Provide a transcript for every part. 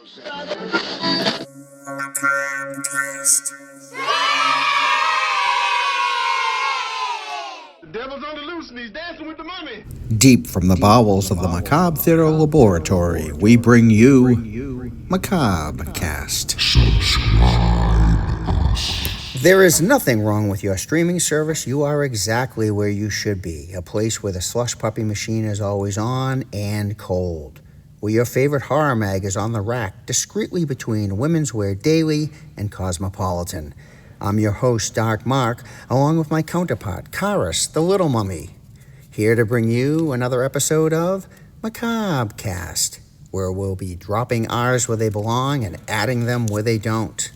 The devil's on the loose and he's dancing with the mummy. Deep from the bowels of the Macabre Theater Laboratory, we bring you Macabre Cast. There is nothing wrong with your streaming service. You are exactly where you should be. A place where the slush puppy machine is always on and cold. Where your favorite horror mag is on the rack, discreetly between Women's Wear Daily and Cosmopolitan. I'm your host, Dark Mark, along with my counterpart, Karis, the Little Mummy. Here to bring you another episode of Macabre Cast, where we'll be dropping R's where they belong and adding them where they don't.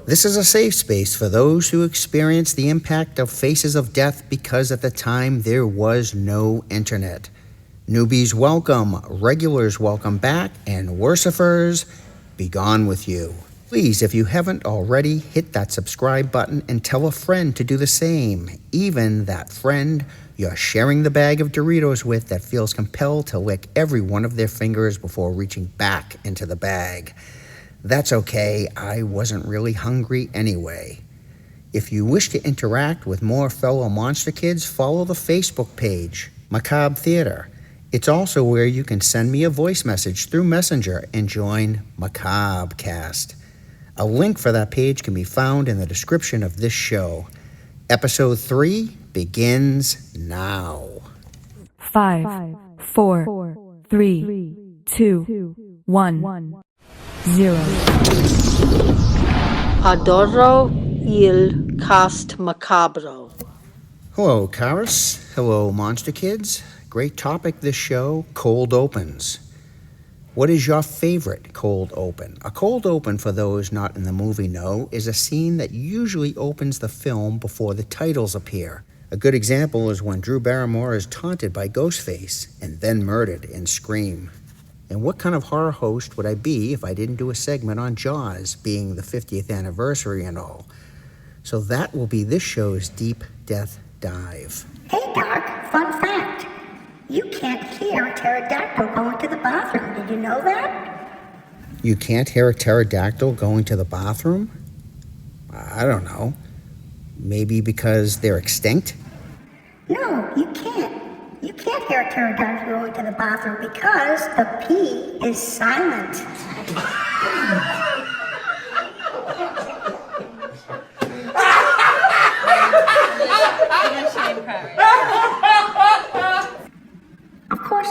This is a safe space for those who experience the impact of faces of death because at the time there was no internet. Newbies welcome, regulars welcome back, and worsifers, be gone with you. Please, if you haven't already, hit that subscribe button and tell a friend to do the same, even that friend you're sharing the bag of Doritos with that feels compelled to lick every one of their fingers before reaching back into the bag. That's okay, I wasn't really hungry anyway. If you wish to interact with more fellow monster kids, follow the Facebook page, Macabre Theater. It's also where you can send me a voice message through Messenger and join Macabre Cast. A link for that page can be found in the description of this show. Episode 3 begins now. 5, 4, 3, 2, 1, 0. Adoro il cast macabro. Hello, Karis. Hello, Monster Kids. Great topic this show, cold opens. What is your favorite cold open? A cold open, for those not in the movie know, is a scene that usually opens the film before the titles appear. A good example is when Drew Barrymore is taunted by Ghostface and then murdered in Scream. And what kind of horror host would I be if I didn't do a segment on Jaws, being the 50th anniversary and all? So that will be this show's Deep Death Dive. Hey, Doc, fun fact. You can't hear a pterodactyl going to the bathroom. Did you know that? You can't hear a pterodactyl going to the bathroom? I don't know. Maybe because they're extinct? No, you can't. You can't hear a pterodactyl going to the bathroom because the P is silent. Of course,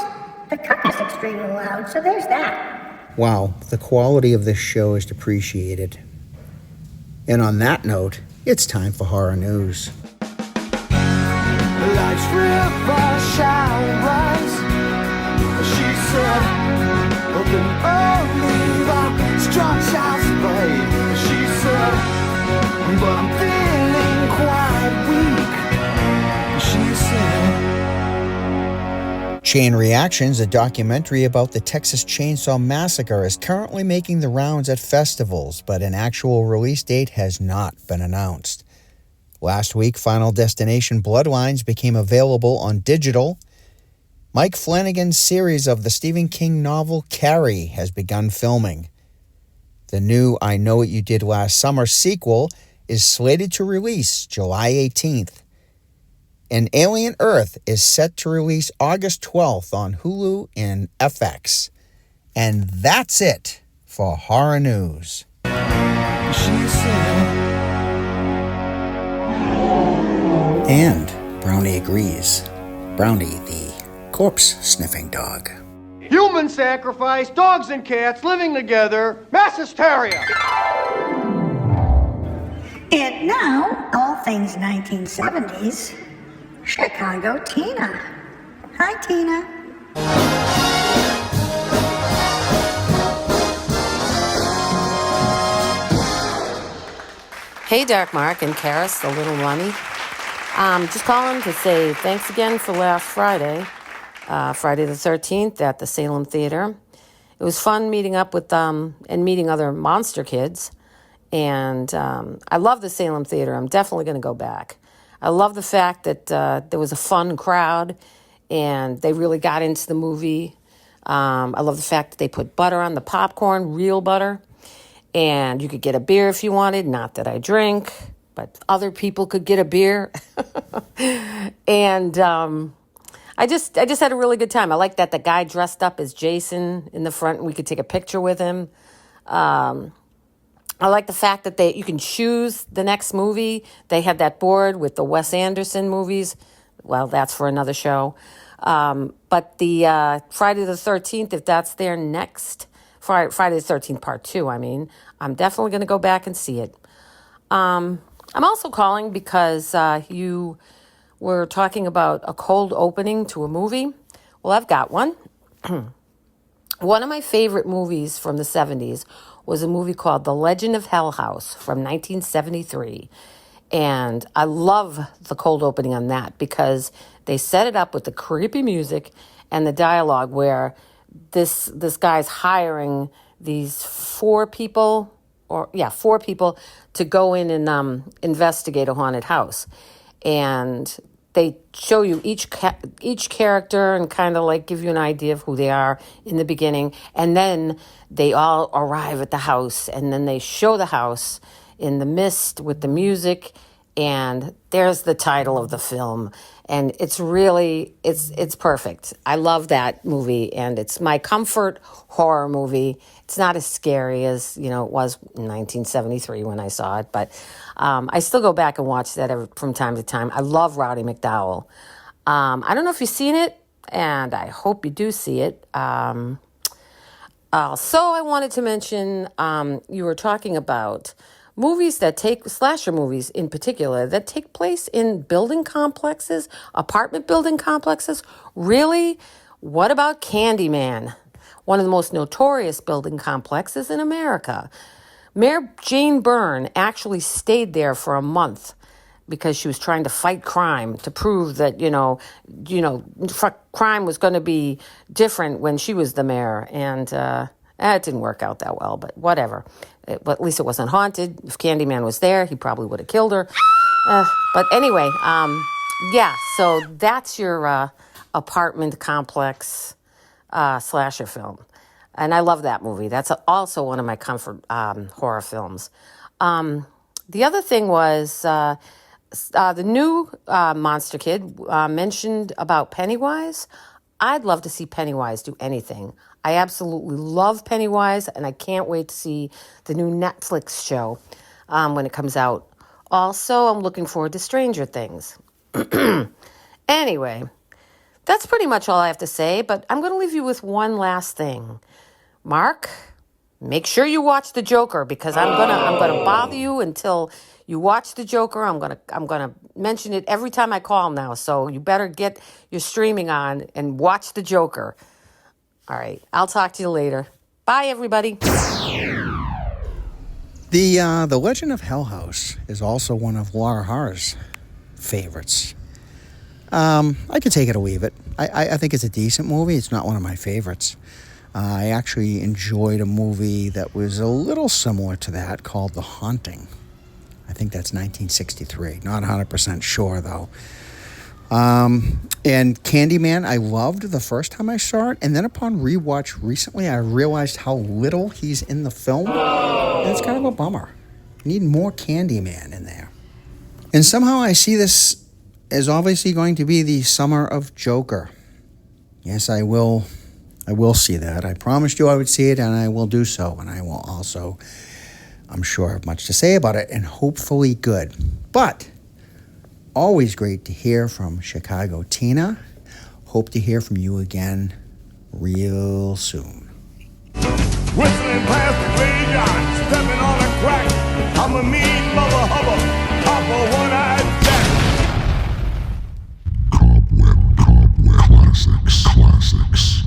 the cuck is extremely loud, so there's that. Wow, the quality of this show is depreciated. And on that note, it's time for horror news. Life's river shall rise, she said, but can only the strong shall survive, she said, but I'm feeling quite weak, she said. Chain Reactions, a documentary about the Texas Chainsaw Massacre, is currently making the rounds at festivals, but an actual release date has not been announced. Last week, Final Destination Bloodlines became available on digital. Mike Flanagan's series of the Stephen King novel Carrie has begun filming. The new I Know What You Did Last Summer sequel is slated to release July 18th. And Alien Earth is set to release August 12th on Hulu and FX. And that's it for horror news. And Brownie agrees. Brownie, the corpse-sniffing dog. Human sacrifice, dogs and cats living together, mass hysteria. And now, all things 1970s, Chicago Tina. Hi, Tina. Hey, Dark Mark and Karis, the Little Mummy. Just calling to say thanks again for last Friday, Friday the 13th at the Salem Theater. It was fun meeting up with and meeting other monster kids. And I love the Salem Theater. I'm definitely going to go back. I love the fact that there was a fun crowd and they really got into the movie. I love the fact that they put butter on the popcorn, real butter. And you could get a beer if you wanted. Not that I drink, but other people could get a beer. And I just had a really good time. I like that the guy dressed up as Jason in the front, and we could take a picture with him. I like the fact that you can choose the next movie. They had that board with the Wes Anderson movies. Well, that's for another show. But the Friday the 13th, if that's their next, Friday the 13th part 2, I'm definitely going to go back and see it. I'm also calling because you were talking about a cold opening to a movie. Well, I've got one. One of my favorite movies from the 70s was a movie called The Legend of Hell House from 1973. And I love the cold opening on that because they set it up with the creepy music and the dialogue where this guy's hiring these four people to go in and investigate a haunted house. And they show you each character and kind of like give you an idea of who they are in the beginning. And then they all arrive at the house, and then they show the house in the mist with the music, and there's the title of the film. And it's really, it's perfect. I love that movie, and it's my comfort horror movie. It's not as scary as, it was in 1973 when I saw it, but I still go back and watch that from time to time. I love Roddy McDowall. I don't know if you've seen it, and I hope you do see it. So I wanted to mention, you were talking about movies slasher movies in particular, that take place in building complexes, apartment building complexes. Really? What about Candyman? One of the most notorious building complexes in America. Mayor Jane Byrne actually stayed there for a month because she was trying to fight crime, to prove that, crime was going to be different when she was the mayor. And it didn't work out that well, but whatever. But at least it wasn't haunted. If Candyman was there, he probably would have killed her. But anyway, so that's your apartment complex slasher film. And I love that movie. That's also one of my comfort horror films. The other thing was the new Monster Kid mentioned about Pennywise. I'd love to see Pennywise do anything. I absolutely love Pennywise, and I can't wait to see the new Netflix show when it comes out. Also, I'm looking forward to Stranger Things. Anyway, that's pretty much all I have to say, but I'm going to leave you with one last thing. Mark, make sure you watch The Joker, because I'm gonna bother you until you watch The Joker. I'm gonna mention it every time I call now, so you better get your streaming on and watch The Joker. All right, I'll talk to you later. Bye, everybody. The Legend of Hell House is also one of Laura Harr's favorites. I could take it or leave it. I think it's a decent movie. It's not one of my favorites. I actually enjoyed a movie that was a little similar to that called The Haunting. I think that's 1963. Not 100% sure, though. And Candyman, I loved the first time I saw it. And then upon rewatch recently, I realized how little he's in the film. And it's kind of a bummer. Need more Candyman in there. And somehow I see this as obviously going to be the summer of Joker. Yes, I will see that. I promised you I would see it, and I will do so. And I will also, I'm sure, have much to say about it, and hopefully good. But always great to hear from Chicago Tina. Hope to hear from you again real soon. Whistling past the graveyard, stepping on a crack. I'm a mean mother hubba, papa one-eyed Jack. Classics.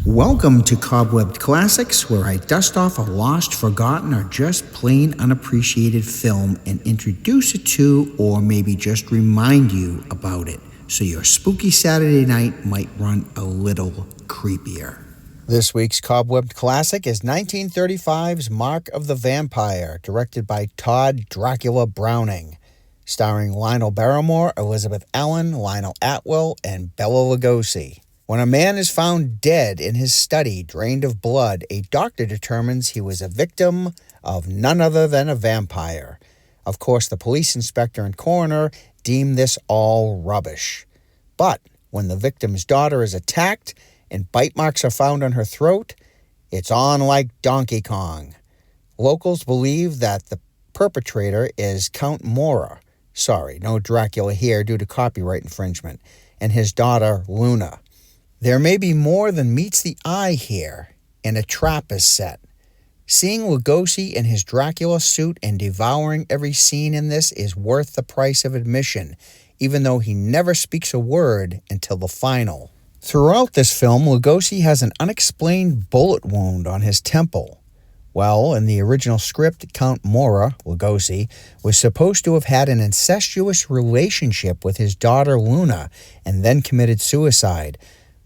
Welcome to Cobwebbed Classics, where I dust off a lost, forgotten, or just plain unappreciated film and introduce it to, or maybe just remind you about it, so your spooky Saturday night might run a little creepier. This week's Cobwebbed Classic is 1935's Mark of the Vampire, directed by Todd Dracula Browning, starring Lionel Barrymore, Elizabeth Allen, Lionel Atwill, and Bela Lugosi. When a man is found dead in his study, drained of blood, a doctor determines he was a victim of none other than a vampire. Of course, the police inspector and coroner deem this all rubbish. But when the victim's daughter is attacked and bite marks are found on her throat, it's on like Donkey Kong. Locals believe that the perpetrator is Count Mora. Sorry, no Dracula here due to copyright infringement. And his daughter, Luna. There may be more than meets the eye here, and a trap is set. Seeing Lugosi in his Dracula suit and devouring every scene in this is worth the price of admission, even though he never speaks a word until the final. Throughout this film, Lugosi has an unexplained bullet wound on his temple. Well, in the original script, Count Mora, Lugosi, was supposed to have had an incestuous relationship with his daughter Luna and then committed suicide.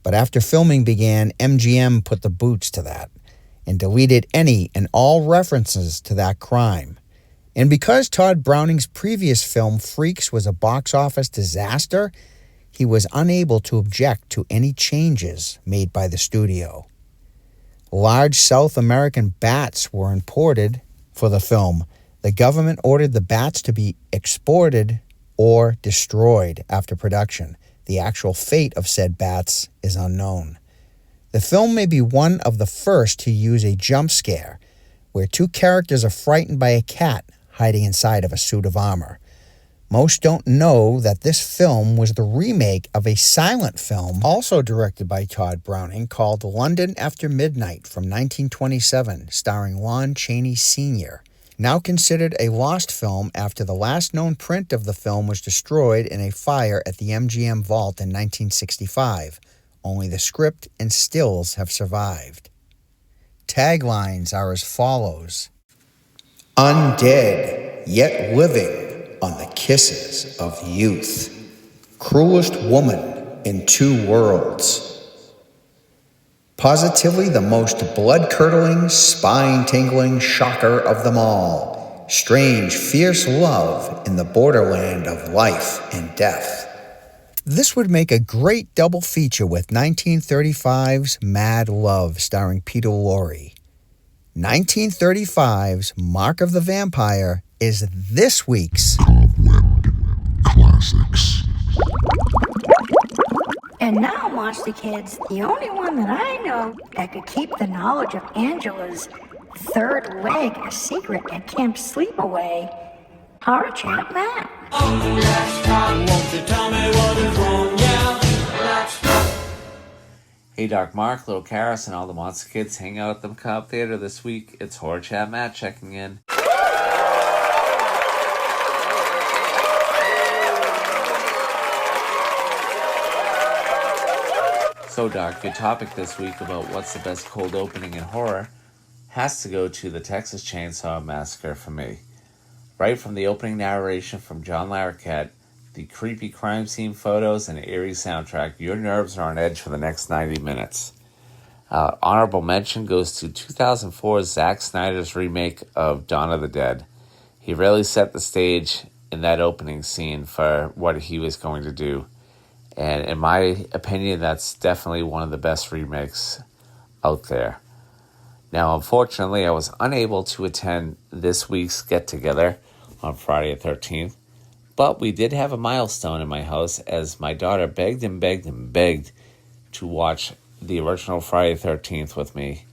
But after filming began, MGM put the boots to that and deleted any and all references to that crime. And because Todd Browning's previous film, Freaks, was a box office disaster, he was unable to object to any changes made by the studio. Large South American bats were imported for the film. The government ordered the bats to be exported or destroyed after production. The actual fate of said bats is unknown. The film may be one of the first to use a jump scare, where two characters are frightened by a cat hiding inside of a suit of armor. Most don't know that this film was the remake of a silent film also directed by Todd Browning called London After Midnight from 1927, starring Lon Chaney Sr., now considered a lost film after the last known print of the film was destroyed in a fire at the MGM vault in 1965. Only the script and stills have survived. Taglines are as follows: undead, yet living on the kisses of youth. Cruelest woman in two worlds. Positively the most blood-curdling, spine-tingling shocker of them all. Strange, fierce love in the borderland of life and death. This would make a great double feature with 1935's Mad Love starring Peter Lorre. 1935's Mark of the Vampire is this week's Cobwebbed Classics. And now, Monster Kids, the only one that I know that could keep the knowledge of Angela's third leg a secret at Camp Sleepaway, Horror Chat Matt. Won't you tell me what is wrong? Yeah. Hey, Dark Mark, Little Karis, and all the Monster Kids hang out at the Macabre Theater this week. It's Horror Chat Matt checking in. So, Doc, your topic this week about what's the best cold opening in horror has to go to the Texas Chainsaw Massacre for me. Right from the opening narration from John Larroquette, the creepy crime scene photos, and eerie soundtrack, your nerves are on edge for the next 90 minutes. Honorable mention goes to 2004's Zack Snyder's remake of Dawn of the Dead. He really set the stage in that opening scene for what he was going to do. And in my opinion, that's definitely one of the best remakes out there. Now, unfortunately, I was unable to attend this week's get-together on Friday the 13th, but we did have a milestone in my house as my daughter begged and begged and begged to watch the original Friday the 13th with me.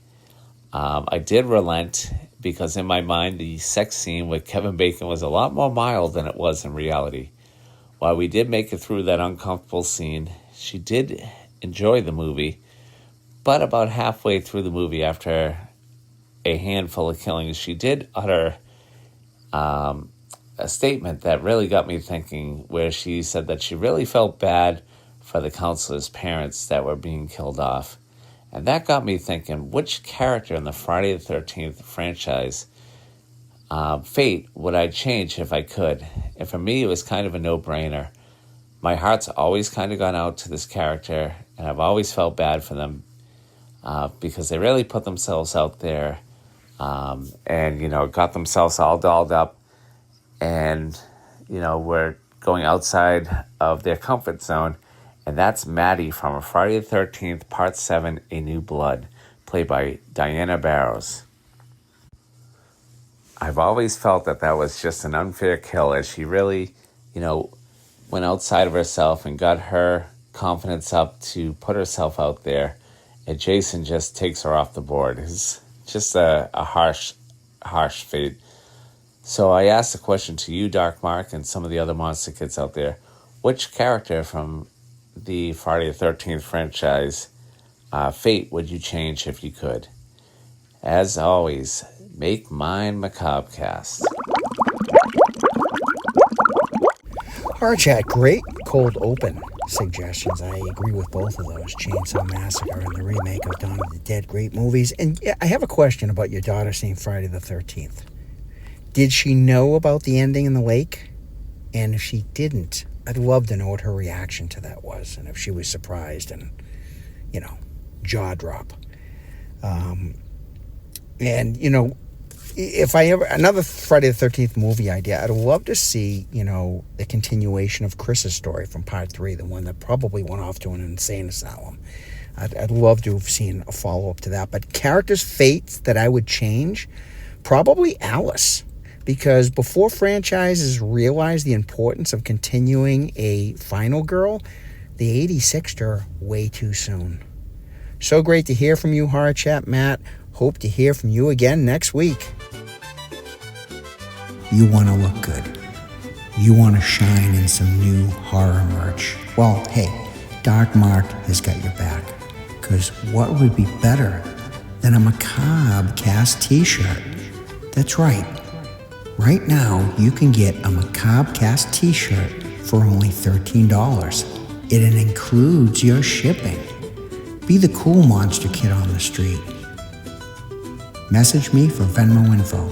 I did relent because in my mind, the sex scene with Kevin Bacon was a lot more mild than it was in reality. While we did make it through that uncomfortable scene, she did enjoy the movie, but about halfway through the movie, after a handful of killings, she did utter a statement that really got me thinking, where she said that she really felt bad for the counselor's parents that were being killed off. And that got me thinking, which character in the Friday the 13th franchise fate would I change if I could? And for me, it was kind of a no-brainer. My heart's always kind of gone out to this character, and I've always felt bad for them because they really put themselves out there and, got themselves all dolled up and, were going outside of their comfort zone And that's Maddie from Friday the 13th, Part 7, A New Blood, played by Diana Barrows. I've always felt that was just an unfair kill, as she really, went outside of herself and got her confidence up to put herself out there, and Jason just takes her off the board. It's just a harsh fate. So I asked the question to you, Dark Mark, and some of the other monster kids out there: which character from the Friday the 13th franchise fate would you change if you could? As always, make mine Macabrecast. Horror Chat, great cold open suggestions. I agree with both of those. Chainsaw Massacre and the remake of Dawn of the Dead, great movies. And yeah, I have a question about your daughter seeing Friday the 13th. Did she know about the ending in the lake? And if she didn't, I'd love to know what her reaction to that was, and if she was surprised and, jaw drop. If I ever, another Friday the 13th movie idea, I'd love to see, the continuation of Chris's story from Part 3, the one that probably went off to an insane asylum. I'd love to have seen a follow-up to that. But characters' fates that I would change, probably Alice. Because before franchises realized the importance of continuing a final girl, they 86'd her way too soon. So great to hear from you, Horror Chat Matt. Hope to hear from you again next week. You want to look good. You want to shine in some new horror merch. Well, hey, Dark Mark has got your back. Because what would be better than a Macabrecast t-shirt? That's right. Right now, you can get a Macabrecast t-shirt for only $13. It includes your shipping. Be the cool monster kid on the street. Message me for Venmo info.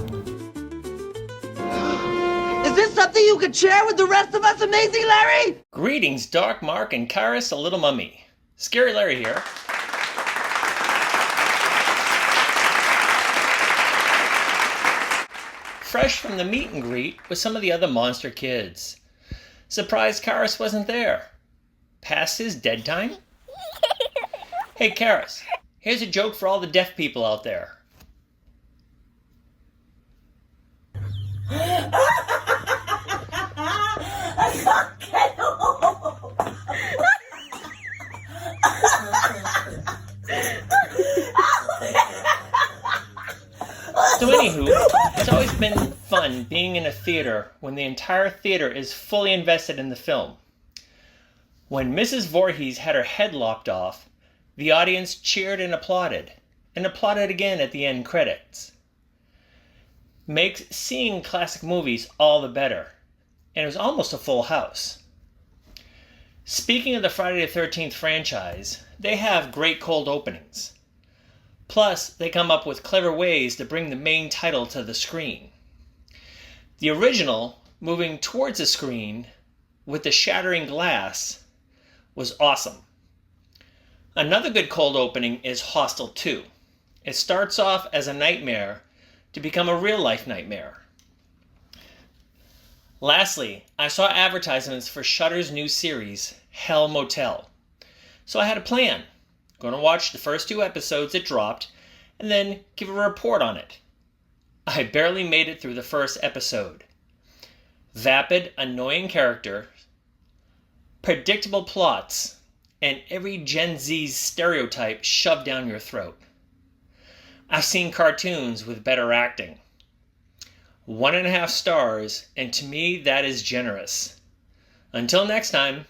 Is this something you could share with the rest of us, Amazing Larry? Greetings, Dark Mark and Karis, a little mummy. Scary Larry here. Fresh from the meet and greet with some of the other monster kids. Surprised Karis wasn't there. Past his dead time? Hey Karis, here's a joke for all the deaf people out there. So anywho, it's always been fun being in a theater when the entire theater is fully invested in the film. When Mrs. Voorhees had her head lopped off, the audience cheered and applauded again at the end credits. Makes seeing classic movies all the better, and it was almost a full house. Speaking of the Friday the 13th franchise, they have great cold openings. Plus, they come up with clever ways to bring the main title to the screen. The original, moving towards the screen with the shattering glass, was awesome. Another good cold opening is Hostel 2. It starts off as a nightmare to become a real-life nightmare. Lastly, I saw advertisements for Shudder's new series, Hell Motel. So I had a plan. Going to watch the first 2 episodes that dropped, and then give a report on it. I barely made it through the first episode. Vapid, annoying characters, predictable plots, and every Gen Z's stereotype shoved down your throat. I've seen cartoons with better acting. 1.5 stars, and to me that is generous. Until next time.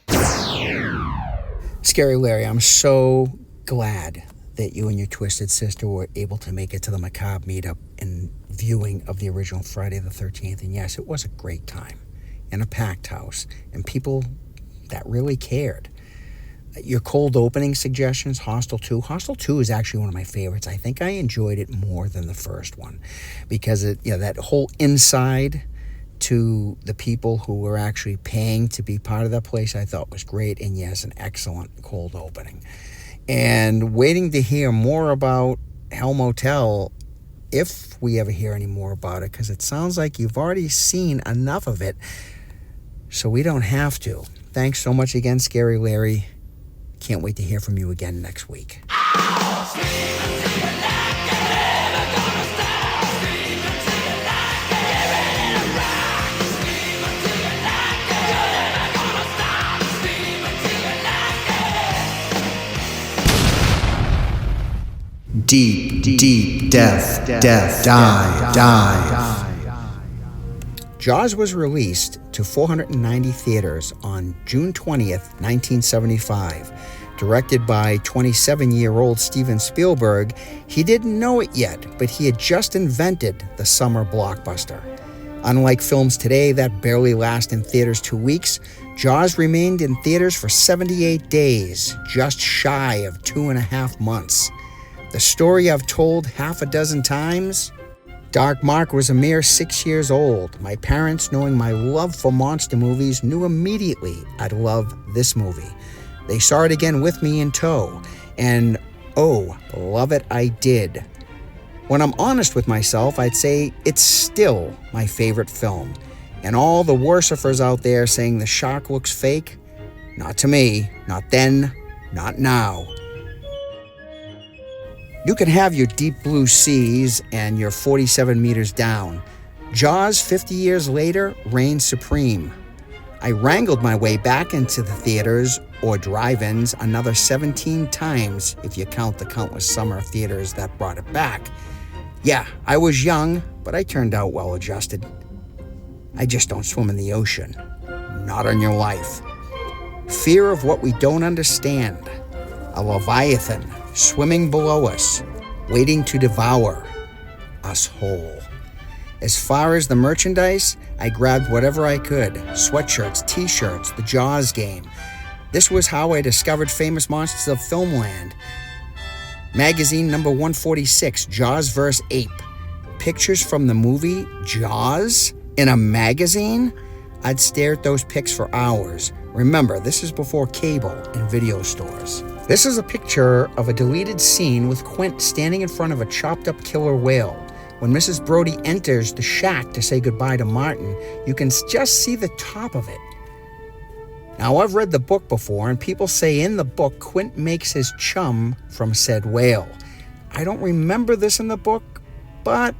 Scary Larry, I'm so glad that you and your twisted sister were able to make it to the Macabre meetup and viewing of the original Friday the 13th. And yes, it was a great time and a packed house and people that really cared. Your cold opening suggestions, Hostel 2. Hostel 2 is actually one of my favorites. I think I enjoyed it more than the first one because that whole inside to the people who were actually paying to be part of that place I thought was great, and yes, an excellent cold opening. And waiting to hear more about Hell Motel, if we ever hear any more about it, because it sounds like you've already seen enough of it, so we don't have to. Thanks so much again, Scary Larry. Can't wait to hear from you again next week. Deep, death, dive. Jaws was released to 490 theaters on June 20th, 1975. Directed by 27-year-old Steven Spielberg, he didn't know it yet, but he had just invented the summer blockbuster. Unlike films today that barely last in theaters 2 weeks, Jaws remained in theaters for 78 days, just shy of 2.5 months. The story I've told half a dozen times? Dark Mark was a mere 6 years old. My parents, knowing my love for monster movies, knew immediately I'd love this movie. They saw it again with me in tow, and oh, love it I did. When I'm honest with myself, I'd say it's still my favorite film. And all the worshippers out there saying the shark looks fake? Not to me, not then, not now. You can have your deep blue seas and your 47 meters down. Jaws 50 years later reigns supreme. I wrangled my way back into the theaters or drive-ins another 17 times if you count the countless summer theaters that brought it back. Yeah, I was young, but I turned out well adjusted. I just don't swim in the ocean. Not on your life. Fear of what we don't understand. A leviathan swimming below us, waiting to devour us whole. As far as the merchandise, I grabbed whatever I could. Sweatshirts, t-shirts, the Jaws game. This was how I discovered Famous Monsters of Filmland. Magazine number 146, Jaws vs. Ape. Pictures from the movie Jaws in a magazine? I'd stare at those pics for hours. Remember, this is before cable and video stores. This is a picture of a deleted scene with Quint standing in front of a chopped-up killer whale. When Mrs. Brody enters the shack to say goodbye to Martin, you can just see the top of it. Now, I've read the book before, and people say in the book, Quint makes his chum from said whale. I don't remember this in the book, but...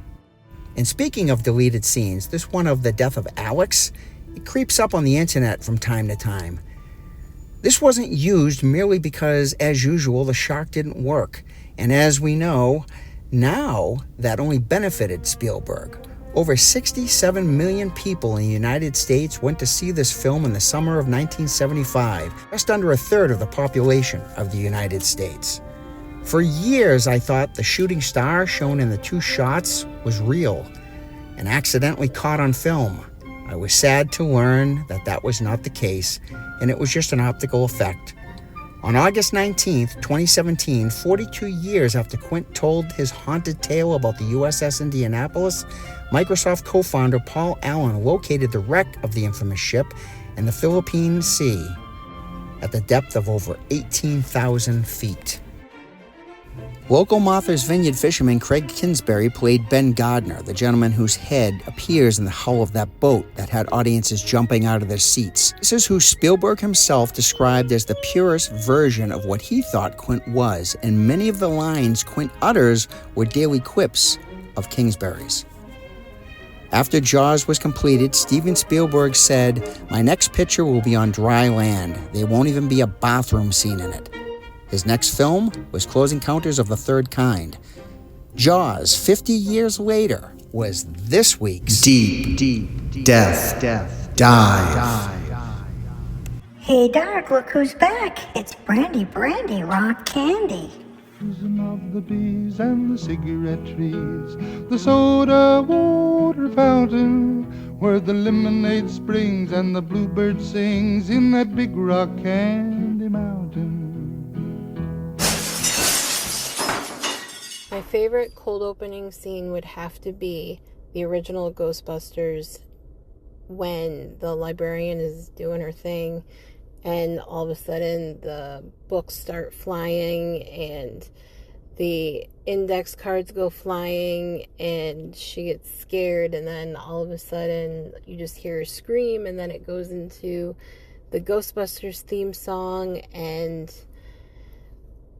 And speaking of deleted scenes, this one of the death of Alex, it creeps up on the internet from time to time. This wasn't used merely because, as usual, the shark didn't work. And as we know, now that only benefited Spielberg. Over 67 million people in the United States went to see this film in the summer of 1975, just under a third of the population of the United States. For years, I thought the shooting star shown in the 2 shots was real and accidentally caught on film. I was sad to learn that that was not the case, and it was just an optical effect. On August 19th, 2017, 42 years after Quint told his haunted tale about the USS Indianapolis, Microsoft co-founder Paul Allen located the wreck of the infamous ship in the Philippine Sea at the depth of over 18,000 feet. Local Martha's Vineyard fisherman Craig Kinsbury played Ben Gardner, the gentleman whose head appears in the hull of that boat that had audiences jumping out of their seats. This is who Spielberg himself described as the purest version of what he thought Quint was, and many of the lines Quint utters were daily quips of Kingsbury's. After Jaws was completed, Steven Spielberg said, "My next picture will be on dry land. There won't even be a bathroom scene in it." His next film was Close Encounters of the Third Kind. Jaws, 50 years later, was this week's Deep Death Dive. Hey, Doc, look who's back. It's Brandy Rock Candy. Of the bees and the cigarette trees, the soda water fountain, where the lemonade springs and the bluebird sings in that big rock candy mountain. My favorite cold opening scene would have to be the original Ghostbusters when the librarian is doing her thing and all of a sudden the books start flying and the index cards go flying and she gets scared, and then all of a sudden you just hear her scream, and then it goes into the Ghostbusters theme song, and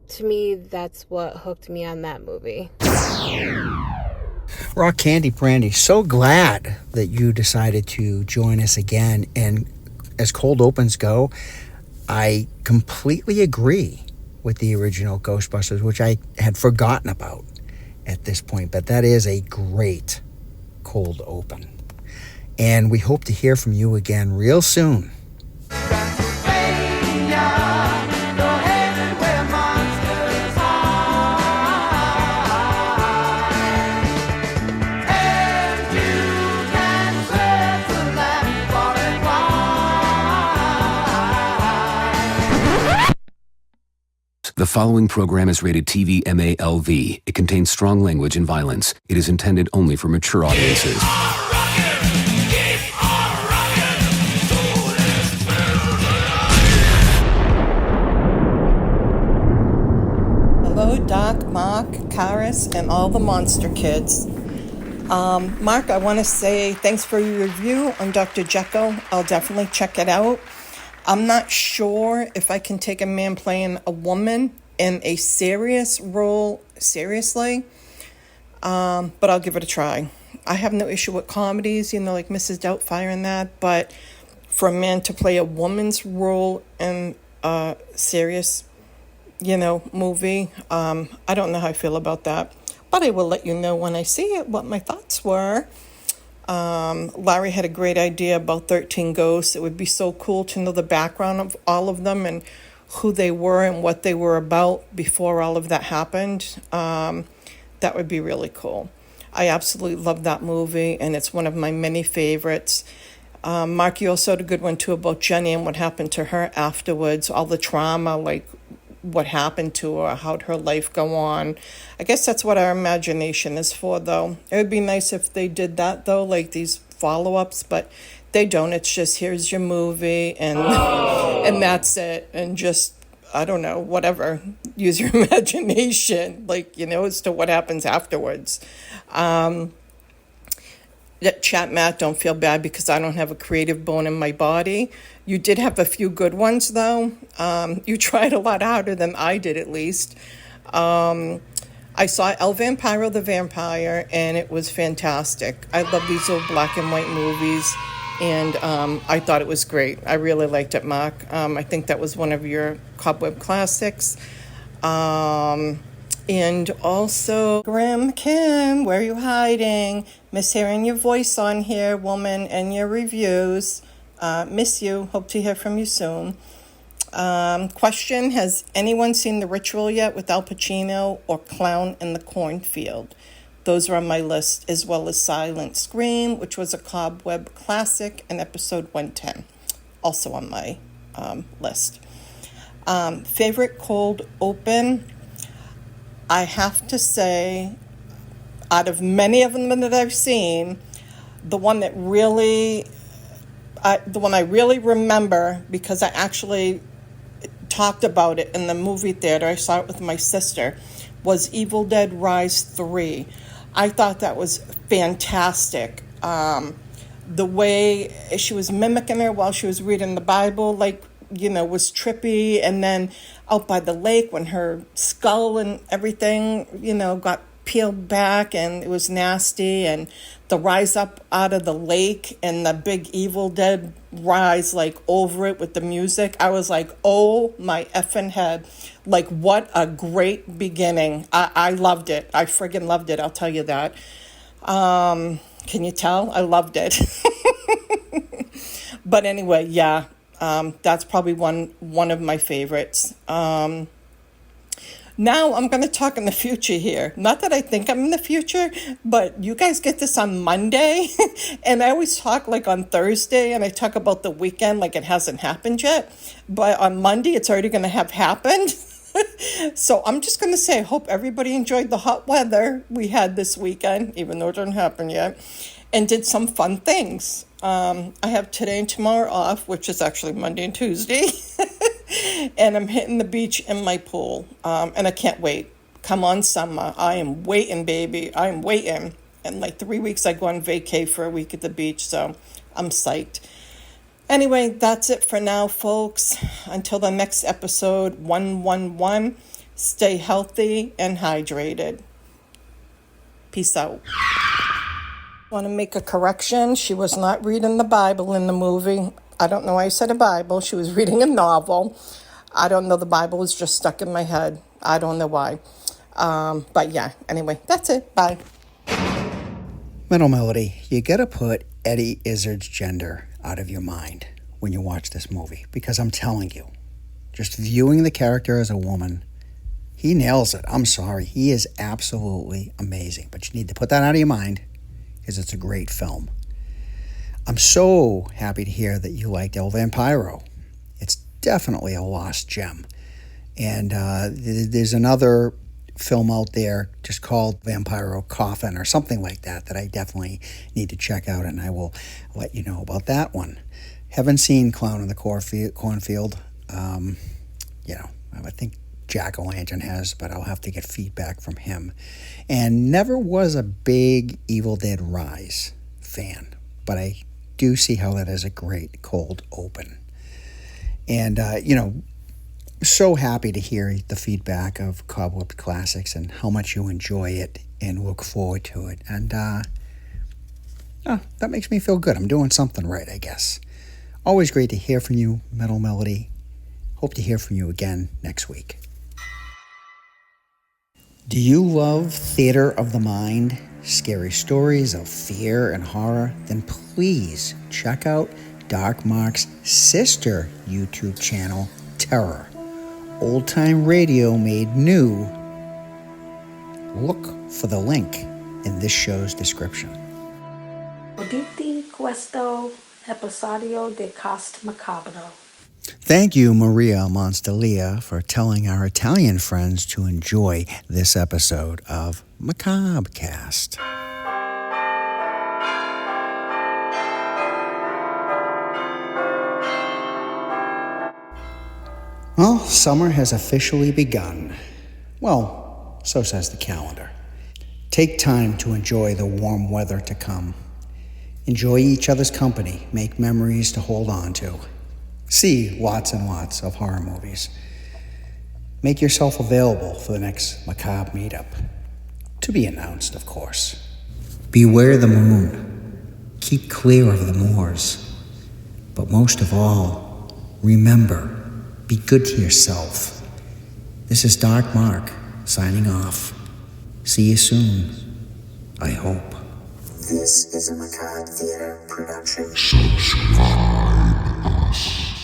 to me, that's what hooked me on that movie. Rock Candy Brandy, so glad that you decided to join us again. And as cold opens go, I completely agree with the original Ghostbusters, which I had forgotten about at this point. But that is a great cold open. And we hope to hear from you again real soon. The following program is rated TV MALV. It contains strong language and violence. It is intended only for mature audiences. Hello, Doc, Mark, Karis, and all the monster kids. Mark, I want to say thanks for your review on Dr. Jekyll. I'll definitely check it out. I'm not sure if I can take a man playing a woman in a serious role seriously, but I'll give it a try. I have no issue with comedies, like Mrs. Doubtfire and that, but for a man to play a woman's role in a serious, movie, I don't know how I feel about that, but I will let you know when I see it what my thoughts were. Larry had a great idea about 13 Ghosts. It would be so cool to know the background of all of them and who they were and what they were about before all of that happened. That would be really cool. I absolutely love that movie, and it's one of my many favorites. Mark, you also had a good one, too, about Jenny and what happened to her afterwards, all the trauma, like what happened to her, how'd her life go on. I guess that's what our imagination is for, though. It would be nice if they did that, though, like these follow-ups, but they don't. It's just, here's your movie, and and that's it. And just, I don't know, whatever. Use your imagination, as to what happens afterwards. Chat Matt, don't feel bad because I don't have a creative bone in my body. You did have a few good ones, though. You tried a lot harder than I did, at least. I saw El Vampiro the Vampire, and it was fantastic. I love these old black and white movies, and I thought it was great. I really liked it, Mark. I think that was one of your Cobweb classics. And also, Grim Kim, where are you hiding? Miss hearing your voice on here, woman, and your reviews. Miss you. Hope to hear from you soon. Question, has anyone seen The Ritual yet with Al Pacino or Clown in the Cornfield? Those are on my list, as well as Silent Scream, which was a Cobweb classic, and episode 110, also on my list. Favorite cold open? I have to say, out of many of them that I've seen, the one I really remember, because I actually talked about it in the movie theater, I saw it with my sister, was Evil Dead Rise 3. I thought that was fantastic. The way she was mimicking her while she was reading the Bible, was trippy. And then out by the lake when her skull and everything, got peeled back and it was nasty. And the rise up out of the lake and the big Evil Dead rise over it with the music. I was like, oh my effing head. What a great beginning. I loved it. I friggin' loved it. I'll tell you that. Can you tell? I loved it. But anyway, yeah. That's probably one of my favorites. Now I'm going to talk in the future here. Not that I think I'm in the future, but you guys get this on Monday. And I always talk on Thursday, and I talk about the weekend like it hasn't happened yet. But on Monday, it's already going to have happened. So I'm just going to say, I hope everybody enjoyed the hot weather we had this weekend, even though it didn't happen yet, and did some fun things. I have today and tomorrow off, which is actually Monday and Tuesday. And I'm hitting the beach in my pool. And I can't wait. Come on, summer. I am waiting, baby. I am waiting. In 3 weeks, I go on vacay for a week at the beach. So I'm psyched. Anyway, that's it for now, folks. Until the next episode, 111. Stay healthy and hydrated. Peace out. Want to make a correction. She was not reading the Bible in the movie. I don't know why I said a Bible. She was reading a novel. I don't know. The Bible was just stuck in my head. I don't know why. But yeah, anyway, that's it. Bye. Metal Melody, you gotta put Eddie Izzard's gender out of your mind when you watch this movie, because I'm telling you, just viewing the character as a woman, he nails it. I'm sorry. He is absolutely amazing. But you need to put that out of your mind because it's a great film. I'm so happy to hear that you liked El Vampiro. It's definitely a lost gem. And there's another film out there just called Vampiro Coffin or something like that I definitely need to check out, and I will let you know about that one. Haven't seen Clown in the Cornfield. I think Jack-O-Lantern has, but I'll have to get feedback from him. And never was a big Evil Dead Rise fan, but I do see how that is a great cold open. And, so happy to hear the feedback of Cobwebbed Classics and how much you enjoy it and look forward to it. And that makes me feel good. I'm doing something right, I guess. Always great to hear from you, Metal Melody. Hope to hear from you again next week. Do you love theater of the mind, scary stories of fear and horror? Then please check out Dark Mark's sister YouTube channel, Terror. Old time radio made new. Look for the link in this show's description. Uditi questo episodio de Cost Macabro. Thank you, Maria Monstalia, for telling our Italian friends to enjoy this episode of Macabrecast. Well, summer has officially begun. Well, so says the calendar. Take time to enjoy the warm weather to come. Enjoy each other's company. Make memories to hold on to. See lots and lots of horror movies. Make yourself available for the next Macabre meetup. To be announced, of course. Beware the moon. Keep clear of the moors. But most of all, remember, be good to yourself. This is Dark Mark, signing off. See you soon, I hope. This is a Macabre Theater production. Subscribe us.